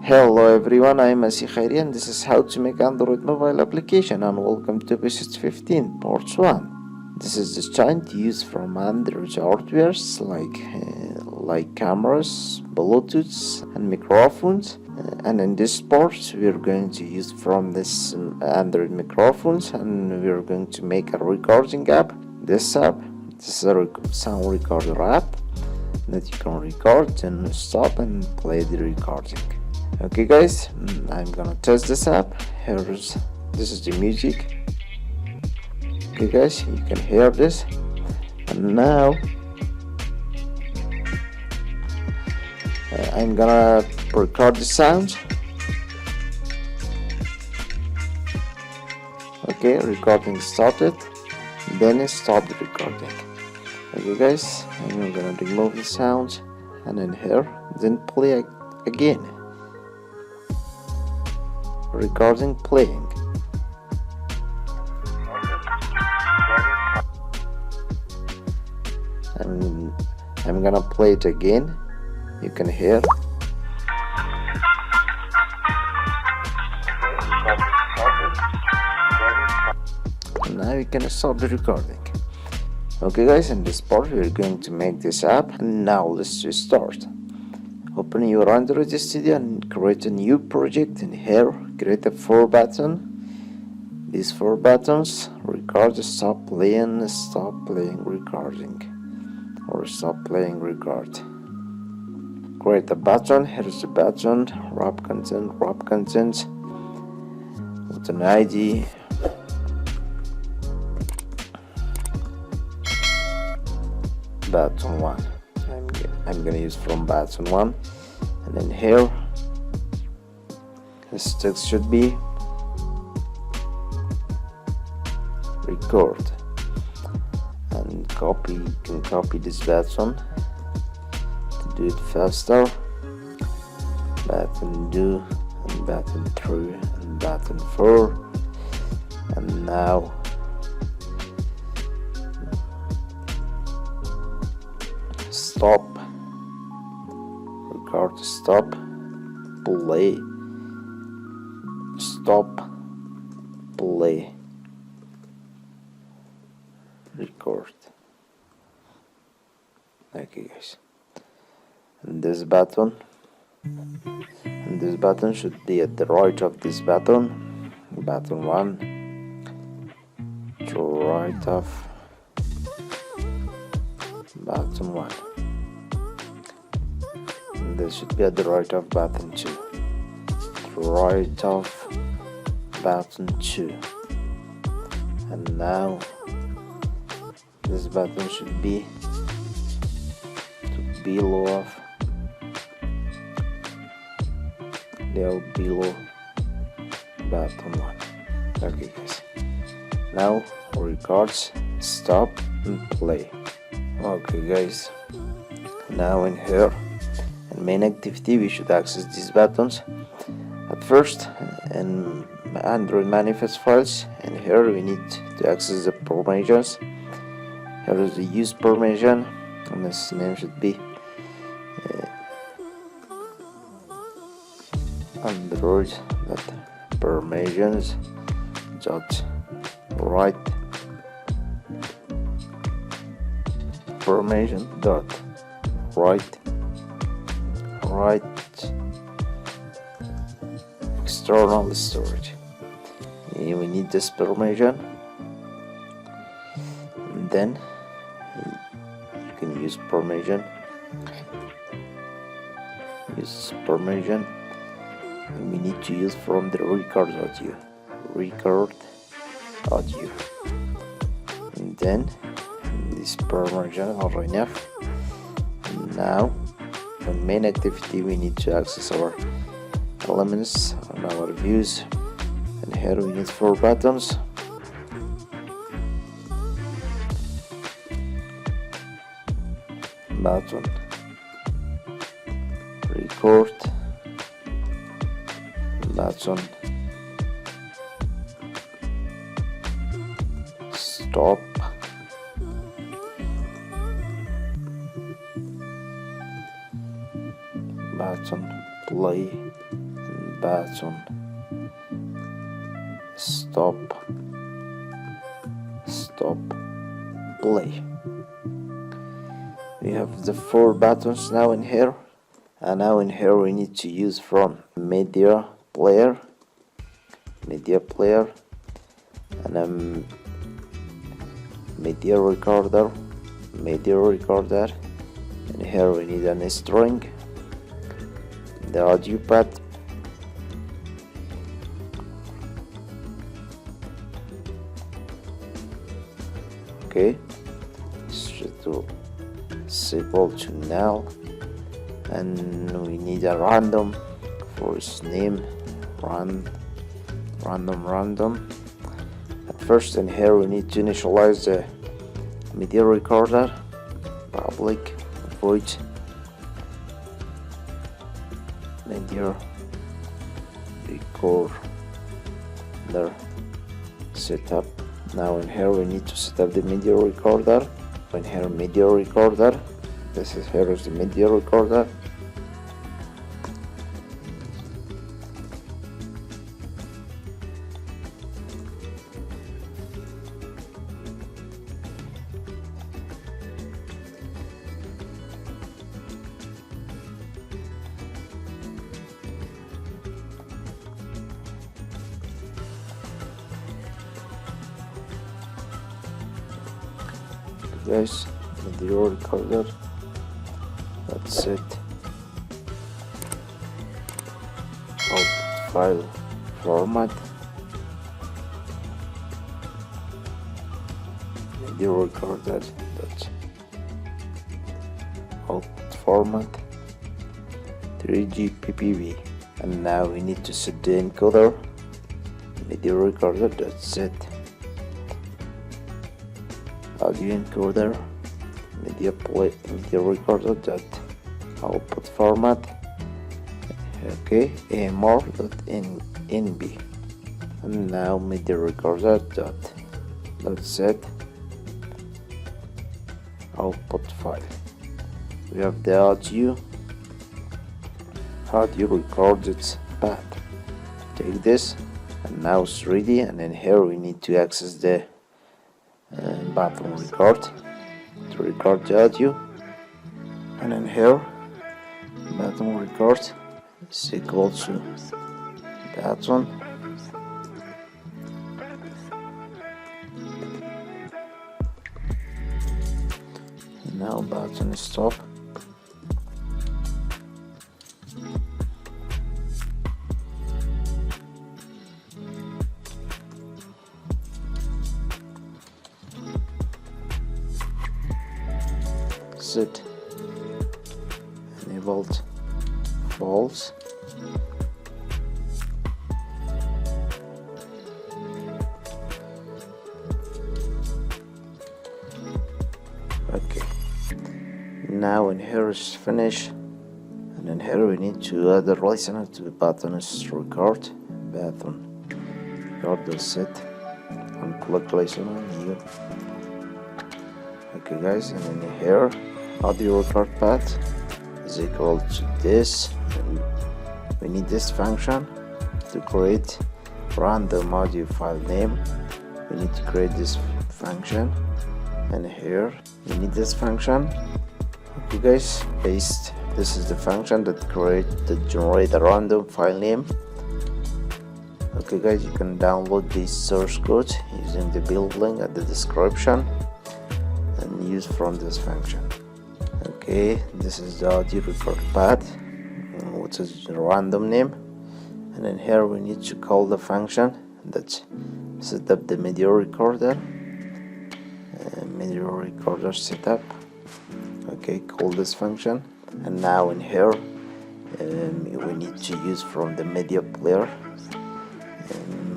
Hello everyone, I'm Asi Khairi and this is how to make Android mobile application, and welcome to episode 15 part 1. This is designed to use from Android hardwares like cameras, Bluetooth and microphones, and in this part we're going to use from this Android microphones, and we're going to make a recording app. This is a sound recorder app that you can record and stop and play the recording. Okay guys, I'm gonna test this app. This is the music. Okay guys, you can hear this. And now I'm gonna record the sound. Okay, recording started. Then stop the recording. Okay guys, I'm gonna remove the sound and then here, then play again. Recording playing. I'm gonna play it again. You can hear. And now you can stop the recording. Okay guys, in this part we're going to make this app, and now let's just start. Open your Android Studio and create a new project. In here, create a 4 button. These 4 buttons: record, stop playing, recording, or stop playing, record. Create a button. Here's the button: wrap content with an ID. Button 1. I'm gonna use from button 1, and then here this text should be record, and you can copy this button to do it faster. Button 2 and button 3 and button 4, and now stop, record, stop, play, stop, play, record. Okay guys, and this button should be at the right of this button 1, to right of button 1. This should be at the right of button 2, right of button 2, and now this button should be to below button 1. Okay guys, now records, stop and play. Okay guys, now in here in main activity we should access these buttons. At first, in Android manifest files, and here we need to access the permissions. Here is the use permission, and this name should be Android permissions dot right permission dot right external storage. We need this permission, and then you can use permission, and we need to use from the record audio, and then this permission are enough. Now in main activity we need to access our elements and our views, and here we need 4 buttons. Button, record, button, stop, button, play, button stop play. We have the 4 buttons now in here, and now in here we need to use from media player and media recorder, and here we need a string, the audio pad, okay, to equal to null, and we need a random for its name, random. At first in here we need to initialize the media recorder, public void media recorder setup. Now in here we need to set up the media recorder. In here media recorder, here is the media recorder. Guys, media recorder, that's it. Output file format, media recorder, that's output format 3GPP. And now we need to set the encoder, media recorder, that's it. Audio encoder, media recorder dot output format, okay, amor.nb, and now media recorder dot set output file. We have the audio recorded path. Take this, and now it's ready. And in here we need to access the button record to record the audio, and in here button record is equal to that one, and now button stop. Set enabled false. Okay, now in here is finish, and in here we need to add a listener to the button is record the set, unplug listener here. Okay guys, and in here audio record path is equal to this, and we need this function to create random audio file name. We need to create this function, and here we need this function. Okay guys, paste. This is the function that generate a random file name. Okay guys, you can download this source code using the build link at the description and use from this function. Okay, this is the audio record path, which is a random name, and in here we need to call the function that set up the media recorder setup. Okay, call this function, and now in here we need to use from the media player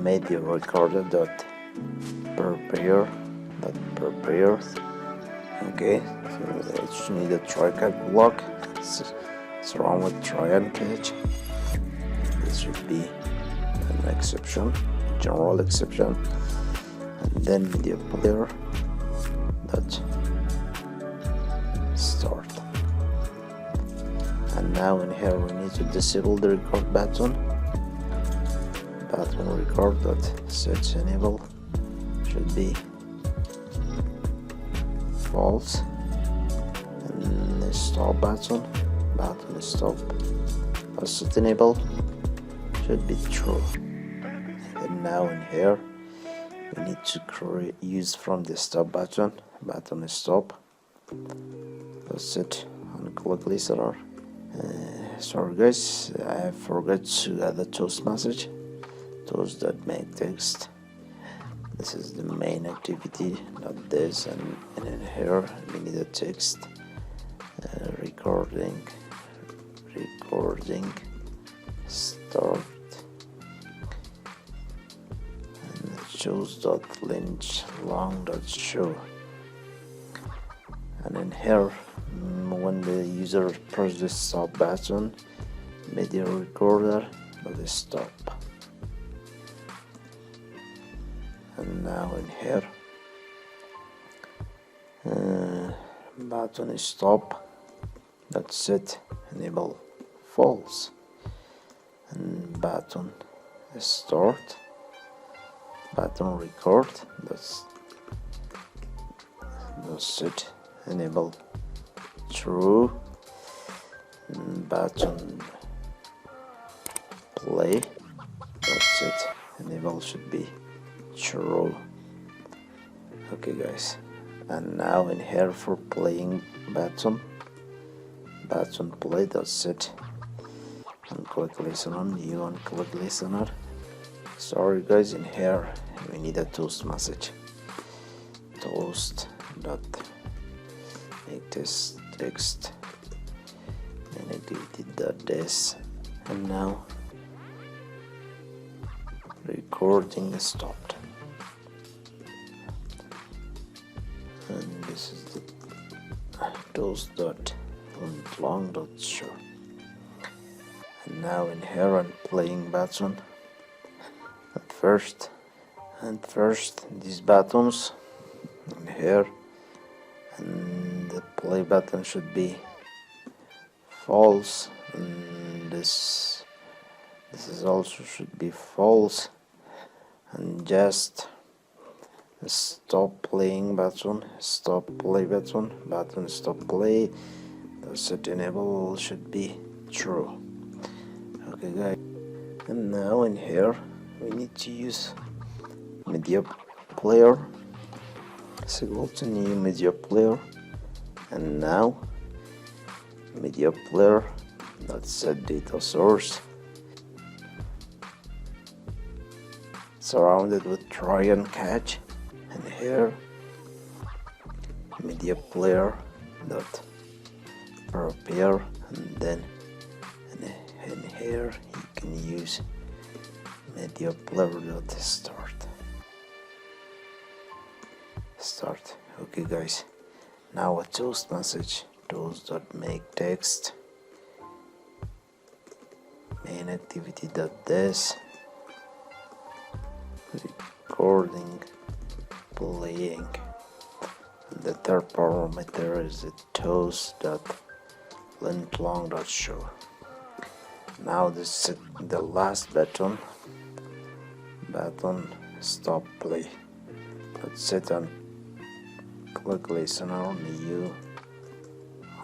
media recorder dot prepare. Okay, so I just need a try-catch block. It's wrong with try and catch. This should be an exception, general exception, and then media player dot start. And now in here we need to disable the record button. button record dot set enable should be false, and the stop button stop set enable should be true. And now in here we need to use from the stop button stop. That's it on click listener. Sorry guys, I forgot to add the toast message, toast that make text. This is the main activity, not this, and in here we need a text, recording start, and shows.length long.show. And in here, when the user presses the stop button, media recorder will stop. And now in here, button is stop. That's it. Enable false. And button is start. Button record. That's it. Enable true. And button play. That's it. Enable should be true. Okay guys, and now in here for playing button play, that's it. And click listener, new on click listener. Sorry guys, in here we need a toast message, toast dot make this text and activity dot this. And now recording is stopped, and this is the toast dot long dot show. And now in here I'm playing button at first these buttons in here, and the play button should be false, and this is also should be false, and just stop playing button stop play button stop play, the set enable should be true. Okay guys, and now in here we need to use media player, so go to new media player, and now media player, let's set data source surrounded with try and catch, and here media player dot prepare, and then in here you can use media player dot start. Okay guys, now a toast message, toast dot make text main activity dot this recording playing, and the third parameter is the toast dot length long dot show. Now this is the last button stop play. Let's set on click listener, new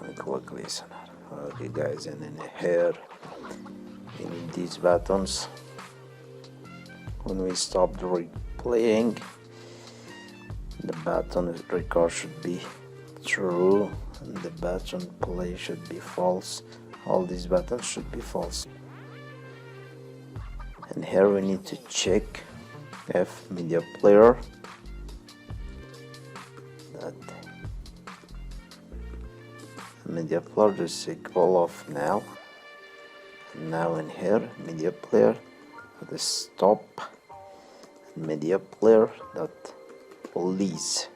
on click listener. Okay guys, and in here in these buttons, when we stop the replaying, the button record should be true and the button play should be false. All these buttons should be false. And here we need to check if media player that media player is equal off now. And now in here media player the stop and media player dot release.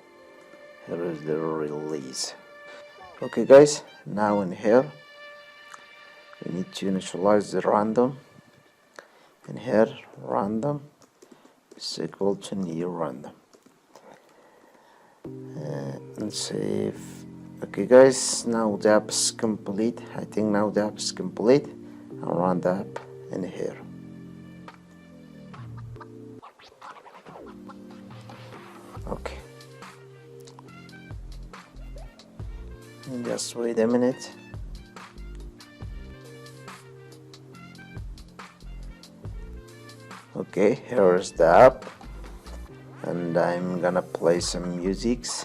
Here is the release. Okay guys, now in here we need to initialize the random, and here random is equal to new random, and save. Okay guys, now the app is complete. I think now the app is complete. I'll run the app in here. Just wait a minute. Okay, here's the app, and I'm gonna play some musics.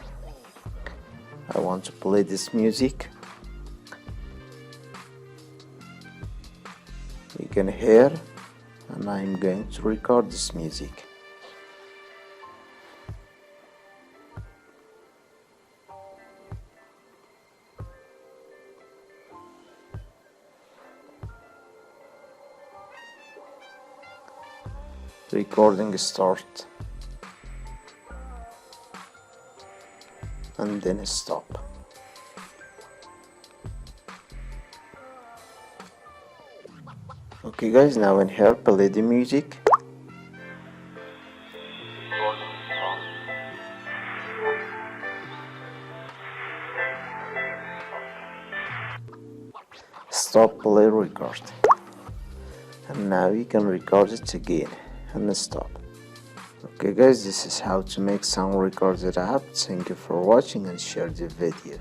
I want to play this music. You can hear, and I'm going to record this music. Recording start, and then stop. Okay guys, now in here play the music. Stop, play, record. And now you can record it again and stop. Okay guys, this is how to make sound recorded app. Thank you for watching and share the video.